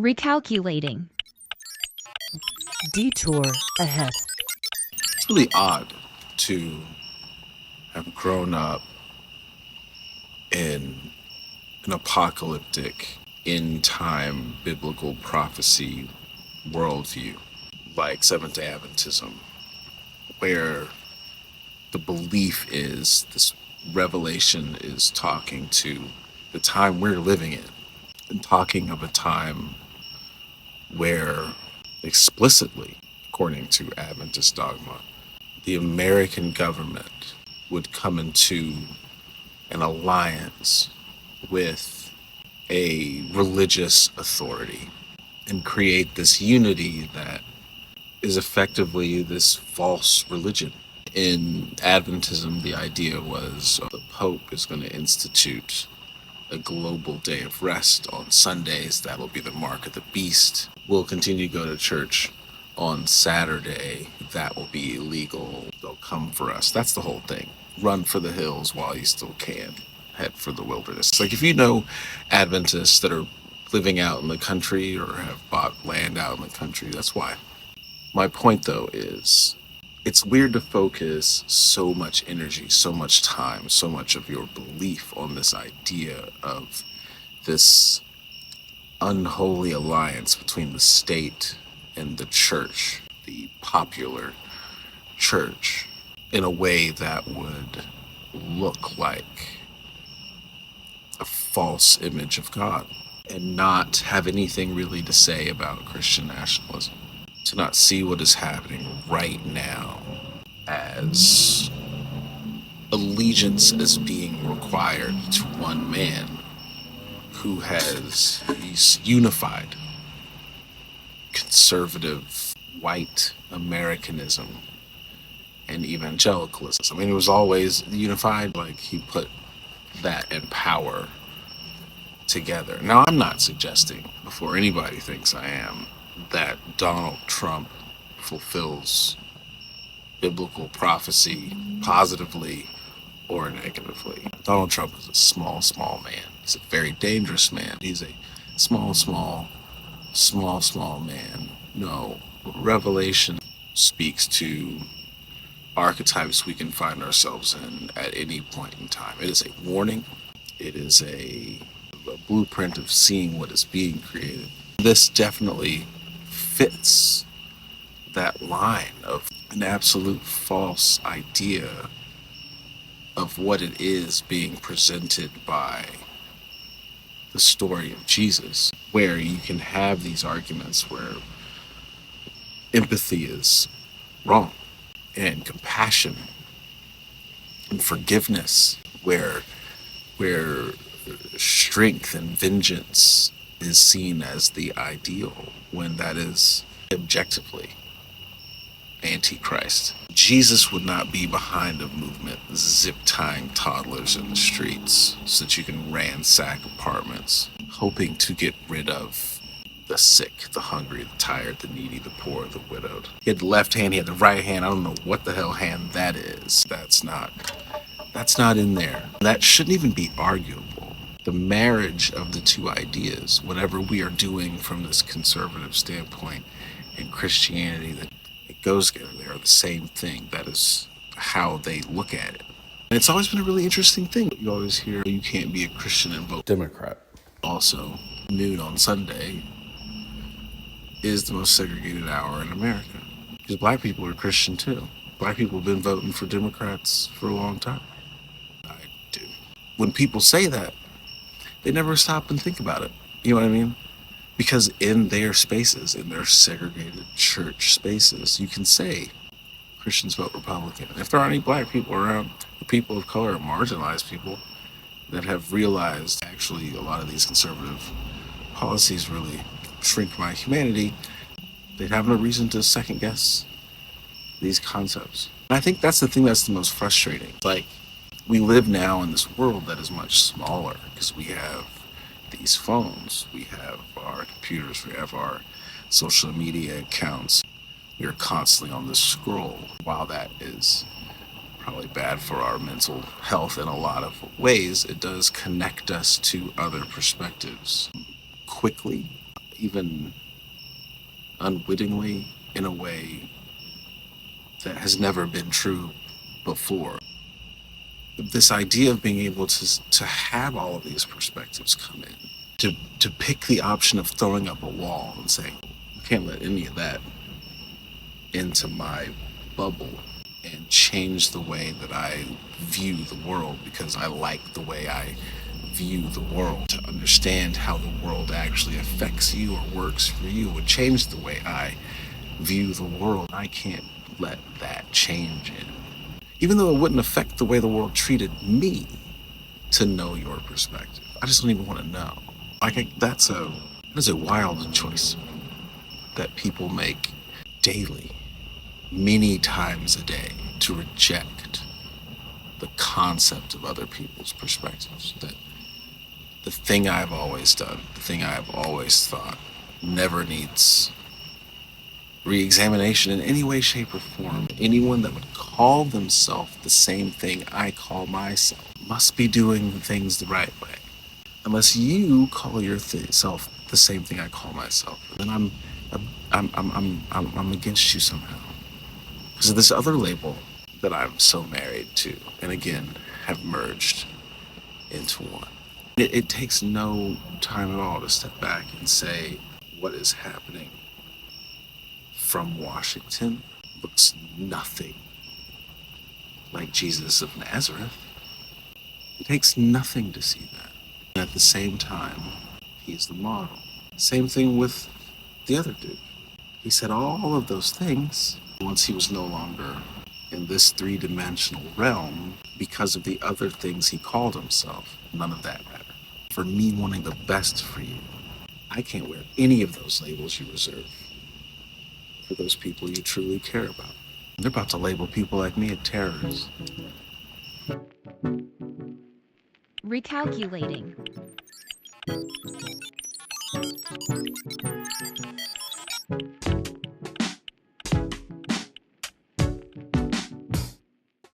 Recalculating. Detour ahead. It's really odd to have grown up in an apocalyptic, in time biblical prophecy worldview like Seventh day Adventism, where the belief is this revelation is talking to the time we're living in and talking of a time where explicitly, according to Adventist dogma, the American government would come into an alliance with a religious authority and create this unity that is effectively this false religion. In Adventism, the idea was the Pope is going to institute a global day of rest on Sundays. That'll be the mark of the beast. We'll continue to go to church on Saturday. That will be illegal. They'll come for us. That's the whole thing. Run for the hills while you still can. Head for the wilderness. It's like if you know Adventists that are living out in the country or have bought land out in the country, that's why. My point, though, is it's weird to focus so much energy, so much time, so much of your belief on this idea of this unholy alliance between the state and the church, the popular church, in a way that would look like a false image of God and not have anything really to say about Christian nationalism. To not see what is happening right now as allegiance as being required to one man who has these unified conservative white Americanism and evangelicalism. I mean, it was always unified, like he put that and power together. Now, I'm not suggesting, before anybody thinks I am, that Donald Trump fulfills biblical prophecy positively or negatively. Donald Trump is a small man. He's a very dangerous man. He's a small man. No, Revelation speaks to archetypes we can find ourselves in at any point in time. It is a warning. It is a blueprint of seeing what is being created. This definitely fits that line of an absolute false idea of what it is being presented by the story of Jesus, where you can have these arguments where empathy is wrong and compassion and forgiveness, where strength and vengeance is seen as the ideal when that is objectively antichrist. Jesus would not be behind a movement zip tying toddlers in the streets so that you can ransack apartments, hoping to get rid of the sick, the hungry, the tired, the needy, the poor, the widowed. He had the left hand, he had the right hand. I don't know what the hell hand that is. That's not in there. That shouldn't even be arguable. The marriage of the two ideas, whatever we are doing from this conservative standpoint in Christianity, that it goes together. They are the same thing. That is how they look at it. And it's always been a really interesting thing. You always hear you can't be a Christian and vote Democrat. Also, noon on Sunday is the most segregated hour in America. Because black people are Christian too. Black people have been voting for Democrats for a long time. I do. When people say that, they never stop and think about it. You know what I mean? Because in their spaces, in their segregated church spaces, you can say Christians vote Republican. If there aren't any black people around, or people of color, or marginalized people that have realized actually a lot of these conservative policies really shrink my humanity, they'd have no reason to second guess these concepts. And I think that's the thing that's the most frustrating. Like, we live now in this world that is much smaller because we have these phones, we have our computers, we have our social media accounts. We are constantly on the scroll. While that is probably bad for our mental health in a lot of ways, it does connect us to other perspectives quickly, even unwittingly, in a way that has never been true before. This idea of being able to have all of these perspectives come in, to pick the option of throwing up a wall and saying, I can't let any of that into my bubble and change the way that I view the world because I like the way I view the world. To understand how the world actually affects you or works for you would change the way I view the world. I can't let that change it. Even though it wouldn't affect the way the world treated me, to know your perspective. I just don't even want to know. That's a wild choice that people make daily, many times a day, to reject the concept of other people's perspectives. That the thing I've always done, the thing I've always thought, never needs re-examination in any way, shape, or form. Anyone that would call themselves the same thing I call myself must be doing things the right way. Unless you call yourself the same thing I call myself, then I'm against you somehow. Because of this other label that I'm so married to, and again have merged into one. It takes no time at all to step back and say what is happening from Washington looks nothing like Jesus of Nazareth. It takes nothing to see that. And at the same time, he's the model. Same thing with the other dude. He said all of those things once he was no longer in this three-dimensional realm because of the other things he called himself. None of that mattered. For me wanting the best for you, I can't wear any of those labels you reserve for those people you truly care about. They're about to label people like me as terrorists. Recalculating.